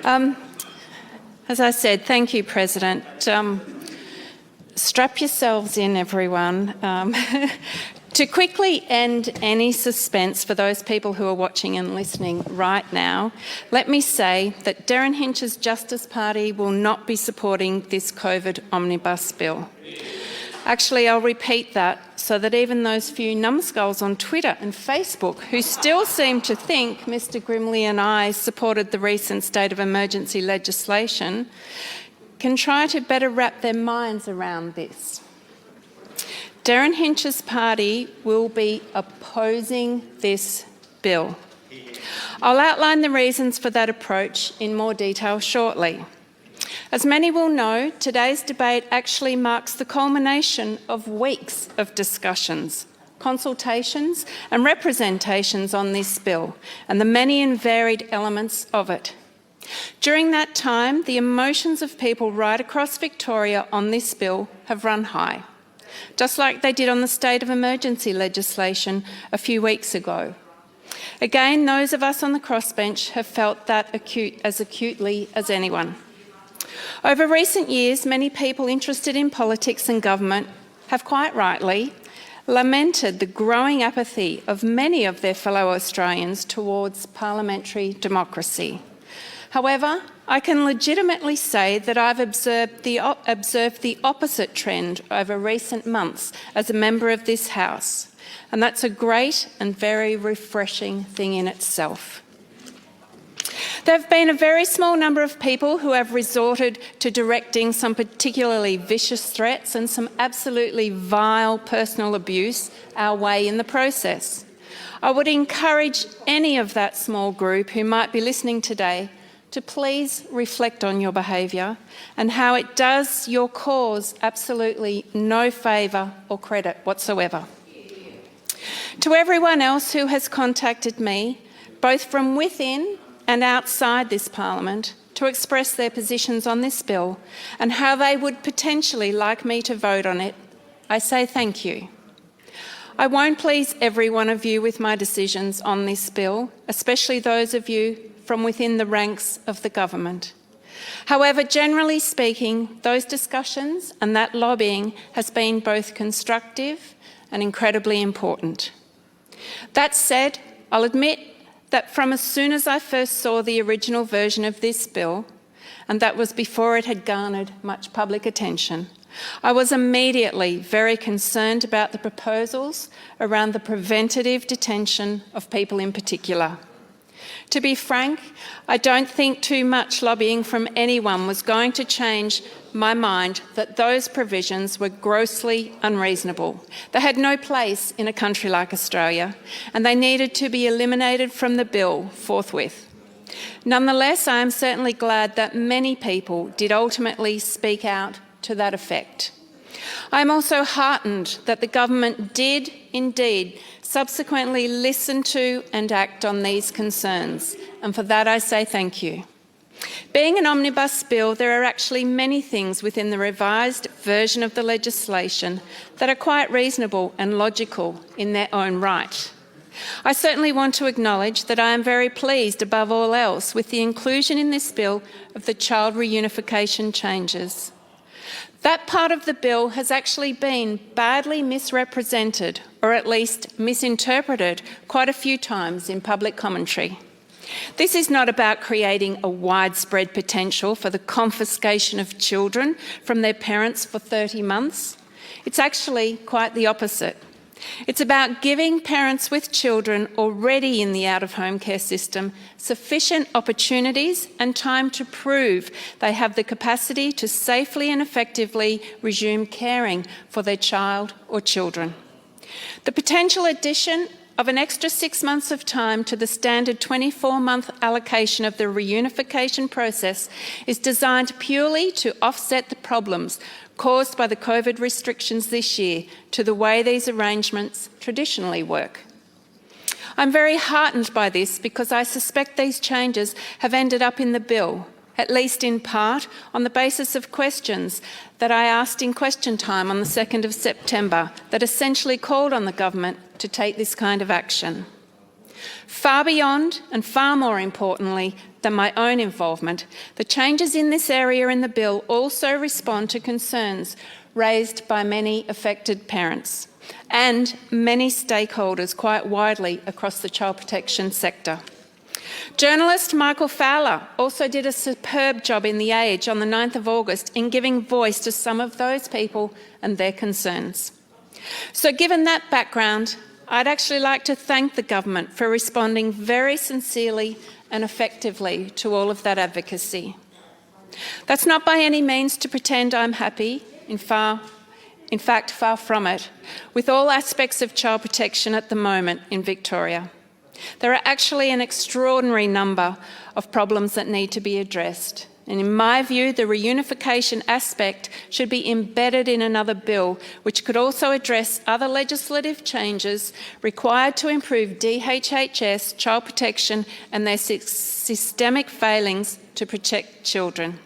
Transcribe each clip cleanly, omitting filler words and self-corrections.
As I said, thank you, President. Strap yourselves in, everyone. To quickly end any suspense for those people who are watching and listening right now, let me say that Darren Hinch's Justice Party will not be supporting this COVID Omnibus bill. Actually, I'll repeat that so that even those few numbskulls on Twitter and Facebook who still seem to think Mr Grimley and I supported the recent state of emergency legislation can try to better wrap their minds around this. Darren Hinch's party will be opposing this bill. I'll outline the reasons for that approach in more detail shortly. As many will know, today's debate actually marks the culmination of weeks of discussions, consultations and representations on this bill and the many and varied elements of it. During that time, the emotions of people right across Victoria on this bill have run high, just like they did on the state of emergency legislation a few weeks ago. Again, those of us on the crossbench have felt that as acutely as anyone. Over recent years, many people interested in politics and government have quite rightly lamented the growing apathy of many of their fellow Australians towards parliamentary democracy. However, I can legitimately say that I've observed the opposite trend over recent months as a member of this House, and that's a great and very refreshing thing in itself. There have been a very small number of people who have resorted to directing some particularly vicious threats and some absolutely vile personal abuse our way in the process. I would encourage any of that small group who might be listening today to please reflect on your behaviour and how it does your cause absolutely no favour or credit whatsoever. To everyone else who has contacted me, both from within and outside this Parliament, to express their positions on this bill and how they would potentially like me to vote on it, I say thank you. I won't please every one of you with my decisions on this bill, especially those of you from within the ranks of the government. However, generally speaking, those discussions and that lobbying has been both constructive and incredibly important. That said, I'll admit that from as soon as I first saw the original version of this bill, and that was before it had garnered much public attention, I was immediately very concerned about the proposals around the preventative detention of people in particular. To be frank, I don't think too much lobbying from anyone was going to change my mind that those provisions were grossly unreasonable. They had no place in a country like Australia, and they needed to be eliminated from the bill forthwith. Nonetheless, I am certainly glad that many people did ultimately speak out to that effect. I am also heartened that the government did indeed subsequently listen to and act on these concerns, and for that I say thank you. Being an omnibus bill, there are actually many things within the revised version of the legislation that are quite reasonable and logical in their own right. I certainly want to acknowledge that I am very pleased above all else with the inclusion in this bill of the child reunification changes. That part of the bill has actually been badly misrepresented, or at least misinterpreted, quite a few times in public commentary. This is not about creating a widespread potential for the confiscation of children from their parents for 30 months. It's actually quite the opposite. It's about giving parents with children already in the out-of-home care system sufficient opportunities and time to prove they have the capacity to safely and effectively resume caring for their child or children. The potential addition of an extra 6 months of time to the standard 24-month allocation of the reunification process is designed purely to offset the problems caused by the COVID restrictions this year to the way these arrangements traditionally work. I'm very heartened by this because I suspect these changes have ended up in the bill, at least in part on the basis of questions that I asked in question time on the 2nd of September that essentially called on the government to take this kind of action. Far beyond and far more importantly, than my own involvement, the changes in this area in the bill also respond to concerns raised by many affected parents and many stakeholders quite widely across the child protection sector. Journalist Michael Fowler also did a superb job in The Age on the 9th of August in giving voice to some of those people and their concerns. So given that background, I'd actually like to thank the government for responding very sincerely and effectively to all of that advocacy. That's not by any means to pretend I'm happy, in fact, far from it, with all aspects of child protection at the moment in Victoria. There are actually an extraordinary number of problems that need to be addressed. And in my view, the reunification aspect should be embedded in another bill, which could also address other legislative changes required to improve DHHS, child protection and their systemic failings to protect children.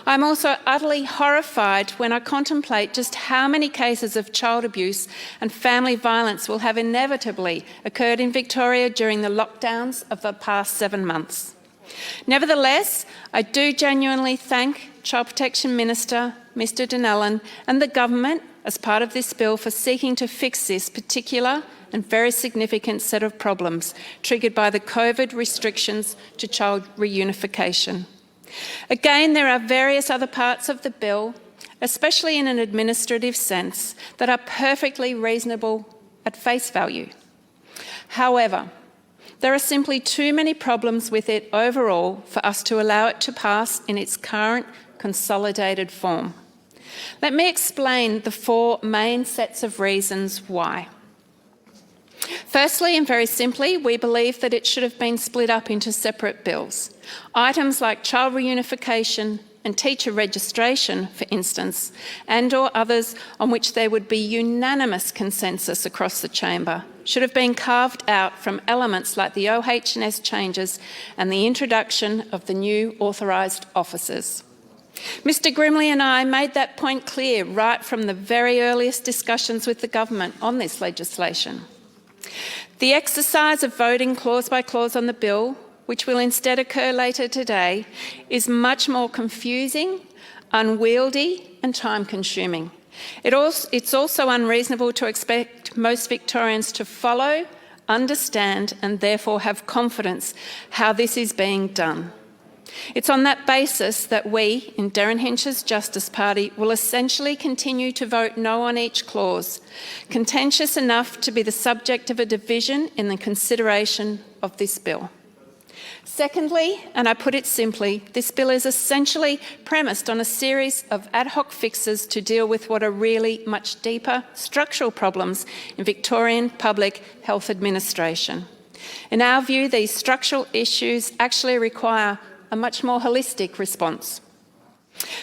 I'm also utterly horrified when I contemplate just how many cases of child abuse and family violence will have inevitably occurred in Victoria during the lockdowns of the past 7 months. Nevertheless, I do genuinely thank Child Protection Minister, Mr Donnellan, and the government as part of this bill for seeking to fix this particular and very significant set of problems triggered by the COVID restrictions to child reunification. Again, there are various other parts of the bill, especially in an administrative sense, that are perfectly reasonable at face value. However, there are simply too many problems with it overall for us to allow it to pass in its current consolidated form. Let me explain the 4 main sets of reasons why. Firstly, and very simply, we believe that it should have been split up into separate bills. Items like child reunification and teacher registration, for instance, and/or others on which there would be unanimous consensus across the chamber, should have been carved out from elements like the OH&S changes and the introduction of the new authorised officers. Mr Grimley and I made that point clear right from the very earliest discussions with the government on this legislation. The exercise of voting clause by clause on the bill, which will instead occur later today, is much more confusing, unwieldy and time-consuming. It's also unreasonable to expect most Victorians to follow, understand and therefore have confidence how this is being done. It's on that basis that we, in Darren Hinch's Justice Party, will essentially continue to vote no on each clause, contentious enough to be the subject of a division in the consideration of this bill. Secondly, and I put it simply, this bill is essentially premised on a series of ad hoc fixes to deal with what are really much deeper structural problems in Victorian public health administration. In our view, these structural issues actually require a much more holistic response.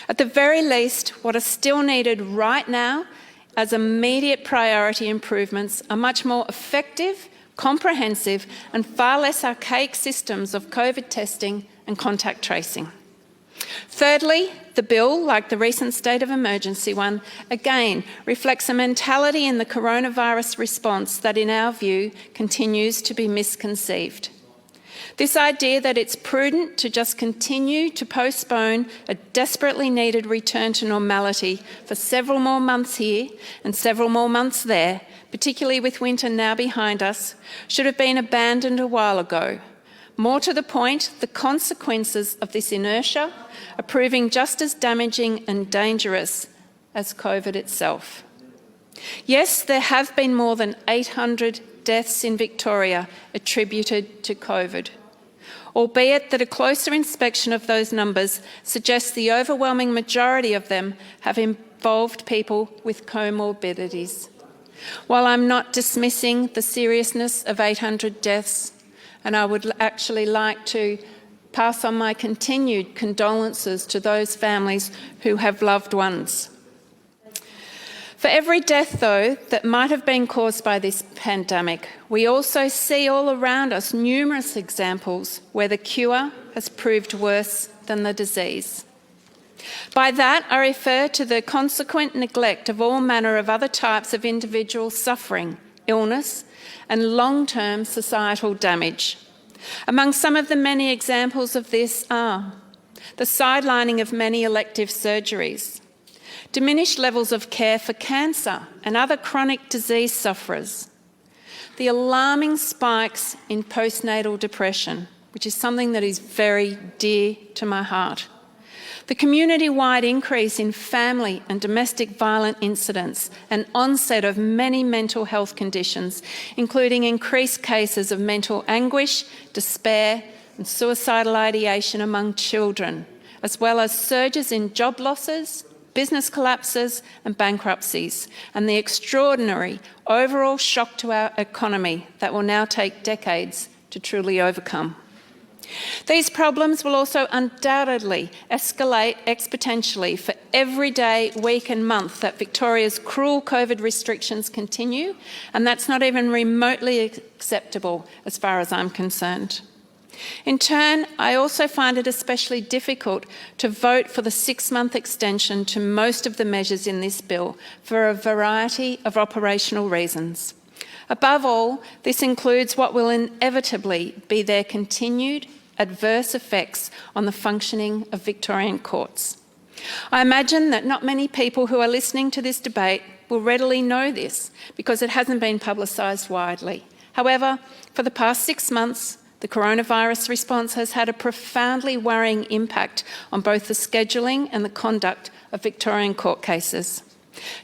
At the very least, what are still needed right now as immediate priority improvements are much more effective, comprehensive and far less archaic systems of COVID testing and contact tracing. Thirdly, the bill, like the recent state of emergency one, again reflects a mentality in the coronavirus response that, in our view, continues to be misconceived. This idea that it's prudent to just continue to postpone a desperately needed return to normality for several more months here and several more months there, particularly with winter now behind us, should have been abandoned a while ago. More to the point, the consequences of this inertia are proving just as damaging and dangerous as COVID itself. Yes, there have been more than 800 deaths in Victoria attributed to COVID, albeit that a closer inspection of those numbers suggests the overwhelming majority of them have involved people with comorbidities. While I'm not dismissing the seriousness of 800 deaths, and I would actually like to pass on my continued condolences to those families who have loved ones. For every death, though, that might have been caused by this pandemic, we also see all around us numerous examples where the cure has proved worse than the disease. By that, I refer to the consequent neglect of all manner of other types of individual suffering, illness, and long-term societal damage. Among some of the many examples of this are the sidelining of many elective surgeries, diminished levels of care for cancer and other chronic disease sufferers, the alarming spikes in postnatal depression, which is something that is very dear to my heart, the community-wide increase in family and domestic violent incidents and onset of many mental health conditions, including increased cases of mental anguish, despair and suicidal ideation among children, as well as surges in job losses, business collapses and bankruptcies, and the extraordinary overall shock to our economy that will now take decades to truly overcome. These problems will also undoubtedly escalate exponentially for every day, week and month that Victoria's cruel COVID restrictions continue, and that's not even remotely acceptable as far as I'm concerned. In turn, I also find it especially difficult to vote for the 6-month extension to most of the measures in this bill for a variety of operational reasons. Above all, this includes what will inevitably be their continued adverse effects on the functioning of Victorian courts. I imagine that not many people who are listening to this debate will readily know this because it hasn't been publicised widely. However, for the past 6 months, the coronavirus response has had a profoundly worrying impact on both the scheduling and the conduct of Victorian court cases.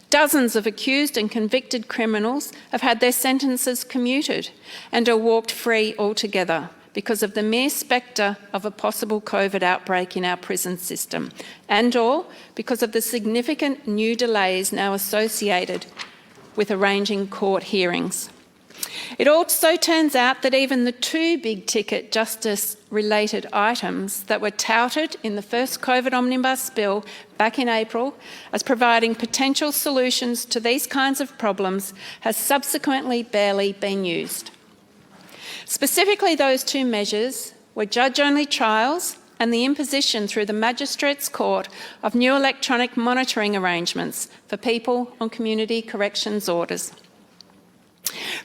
Dozens of accused and convicted criminals have had their sentences commuted and are walked free altogether because of the mere spectre of a possible COVID outbreak in our prison system, and/or because of the significant new delays now associated with arranging court hearings. It also turns out that even the 2 big-ticket justice-related items that were touted in the first COVID Omnibus bill back in April as providing potential solutions to these kinds of problems has subsequently barely been used. Specifically, those 2 measures were judge-only trials and the imposition through the Magistrates' Court of new electronic monitoring arrangements for people on community corrections orders.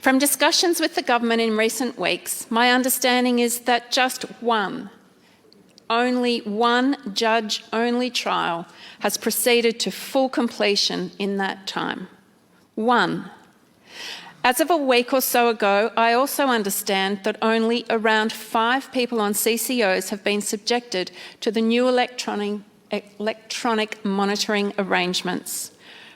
From discussions with the government in recent weeks, my understanding is that just only one judge-only trial has proceeded to full completion in that time. One. As of a week or so ago, I also understand that only around 5 people on CCOs have been subjected to the new electronic monitoring arrangements.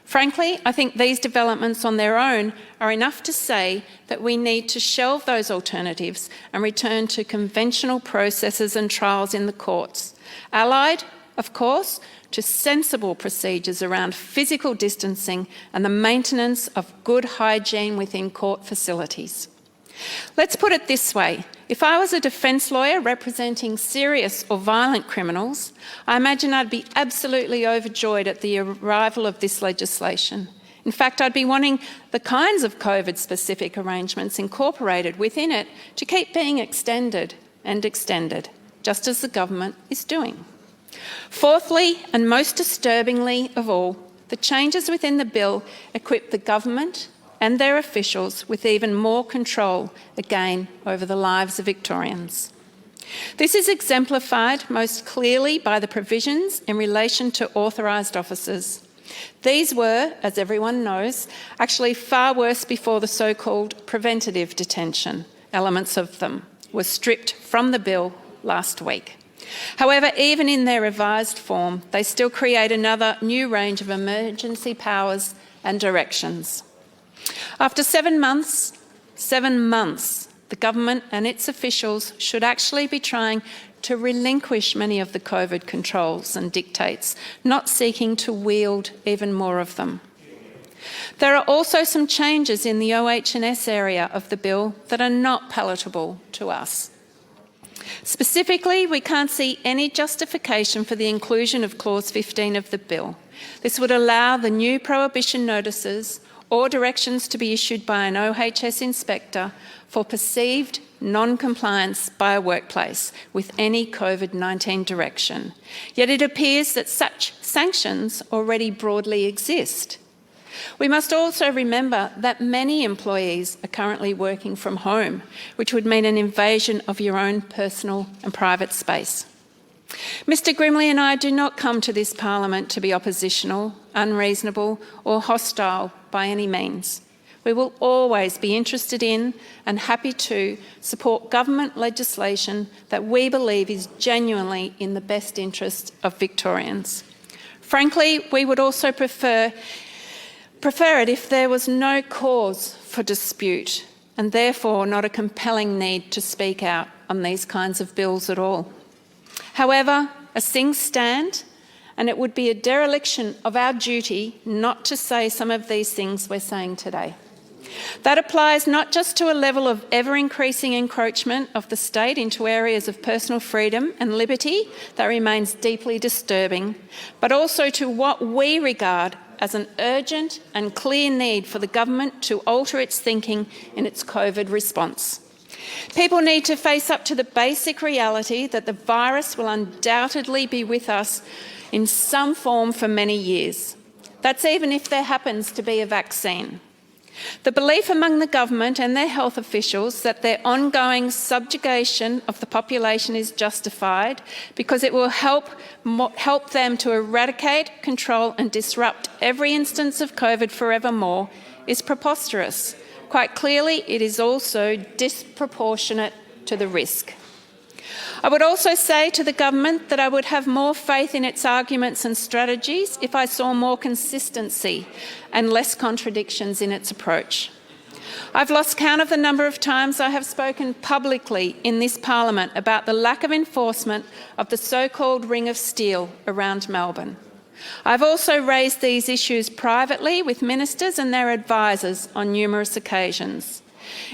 Frankly, I think these developments on their own are enough to say that we need to shelve those alternatives and return to conventional processes and trials in the courts, allied, of course, to sensible procedures around physical distancing and the maintenance of good hygiene within court facilities. Let's put it this way. If I was a defence lawyer representing serious or violent criminals, I imagine I'd be absolutely overjoyed at the arrival of this legislation. In fact, I'd be wanting the kinds of COVID-specific arrangements incorporated within it to keep being extended and extended, just as the government is doing. Fourthly, and most disturbingly of all, the changes within the bill equip the government and their officials with even more control, again, over the lives of Victorians. This is exemplified most clearly by the provisions in relation to authorised officers. These were, as everyone knows, actually far worse before the so-called preventative detention. Elements of them were stripped from the bill last week. However, even in their revised form, they still create another new range of emergency powers and directions. After 7 months, the government and its officials should actually be trying to relinquish many of the COVID controls and dictates, not seeking to wield even more of them. There are also some changes in the OH&S area of the bill that are not palatable to us. Specifically, we can't see any justification for the inclusion of Clause 15 of the bill. This would allow the new prohibition notices or directions to be issued by an OHS inspector for perceived non-compliance by a workplace with any COVID-19 direction. Yet it appears that such sanctions already broadly exist. We must also remember that many employees are currently working from home, which would mean an invasion of your own personal and private space. Mr Grimley and I do not come to this Parliament to be oppositional, unreasonable or hostile by any means. We will always be interested in and happy to support government legislation that we believe is genuinely in the best interest of Victorians. Frankly, we would also prefer it if there was no cause for dispute and therefore not a compelling need to speak out on these kinds of bills at all. However, as things stand, and it would be a dereliction of our duty not to say some of these things we're saying today. That applies not just to a level of ever-increasing encroachment of the state into areas of personal freedom and liberty that remains deeply disturbing, but also to what we regard as an urgent and clear need for the government to alter its thinking in its COVID response. People need to face up to the basic reality that the virus will undoubtedly be with us in some form for many years. That's even if there happens to be a vaccine. The belief among the government and their health officials that their ongoing subjugation of the population is justified because it will help them to eradicate, control and disrupt every instance of COVID forevermore is preposterous. Quite clearly, it is also disproportionate to the risk. I would also say to the government that I would have more faith in its arguments and strategies if I saw more consistency and less contradictions in its approach. I've lost count of the number of times I have spoken publicly in this Parliament about the lack of enforcement of the so-called Ring of Steel around Melbourne. I've also raised these issues privately with ministers and their advisors on numerous occasions.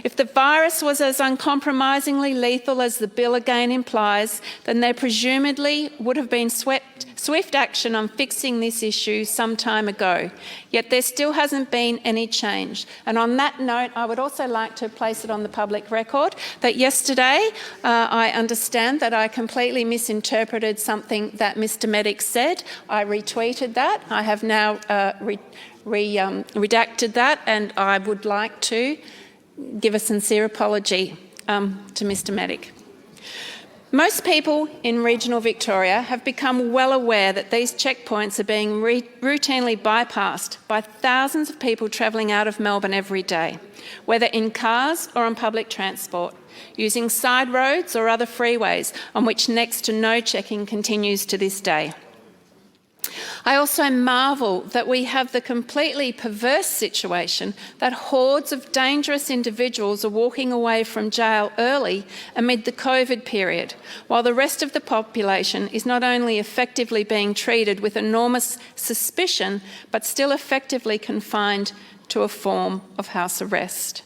If the virus was as uncompromisingly lethal as the bill again implies, then there presumably would have been swift action on fixing this issue some time ago. Yet there still hasn't been any change. And on that note, I would also like to place it on the public record that yesterday I understand that I completely misinterpreted something that Mr Medic said. I retweeted that. I have now redacted that, and I would like to give a sincere apology to Mr Medic. Most people in regional Victoria have become well aware that these checkpoints are being routinely bypassed by thousands of people travelling out of Melbourne every day, whether in cars or on public transport, using side roads or other freeways on which next to no checking continues to this day. I also marvel that we have the completely perverse situation that hordes of dangerous individuals are walking away from jail early amid the COVID period, while the rest of the population is not only effectively being treated with enormous suspicion, but still effectively confined to a form of house arrest.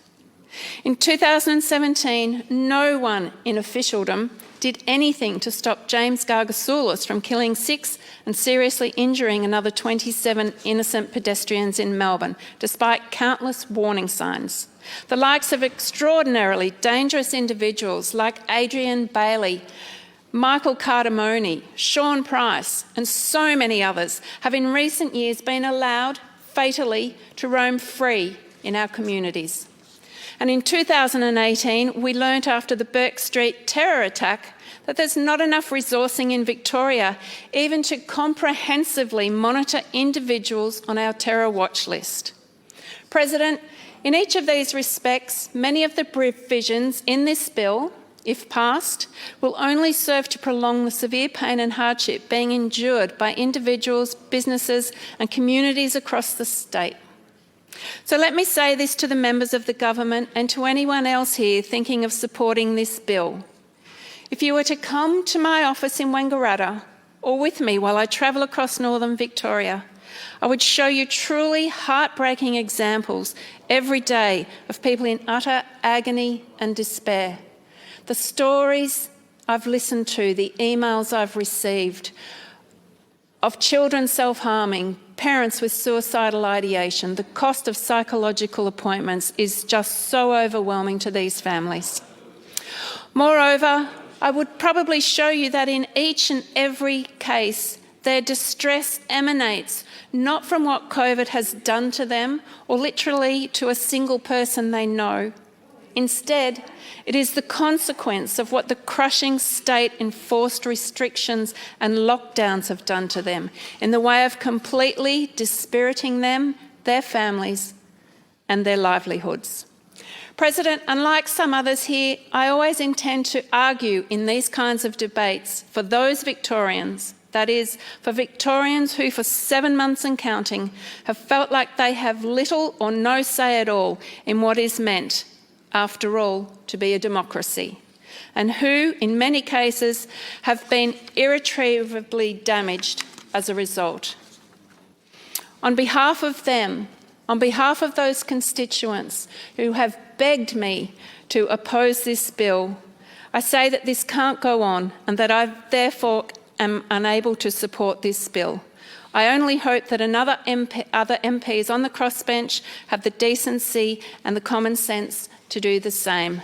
In 2017, no one in officialdom did anything to stop James Gargasoulis from killing 6 and seriously injuring another 27 innocent pedestrians in Melbourne, despite countless warning signs. The likes of extraordinarily dangerous individuals like Adrian Bailey, Michael Cardamone, Sean Price and so many others have in recent years been allowed, fatally, to roam free in our communities. And in 2018, we learnt after the Burke Street terror attack that there's not enough resourcing in Victoria even to comprehensively monitor individuals on our terror watch list. President, in each of these respects, many of the provisions in this bill, if passed, will only serve to prolong the severe pain and hardship being endured by individuals, businesses and communities across the state. So let me say this to the members of the government and to anyone else here thinking of supporting this bill. If you were to come to my office in Wangaratta or with me while I travel across northern Victoria, I would show you truly heartbreaking examples every day of people in utter agony and despair. The stories I've listened to, the emails I've received of children self-harming, parents with suicidal ideation, the cost of psychological appointments is just so overwhelming to these families. Moreover, I would probably show you that in each and every case, their distress emanates not from what COVID has done to them or literally to a single person they know. Instead, it is the consequence of what the crushing state-enforced restrictions and lockdowns have done to them in the way of completely dispiriting them, their families, and their livelihoods. President, unlike some others here, I always intend to argue in these kinds of debates for those Victorians, that is, for Victorians who for 7 months and counting have felt like they have little or no say at all in what is meant, after all, to be a democracy, and who, in many cases, have been irretrievably damaged as a result. On behalf of them, on behalf of those constituents who have begged me to oppose this bill, I say that this can't go on and that I therefore am unable to support this bill. I only hope that other MPs on the crossbench have the decency and the common sense to do the same.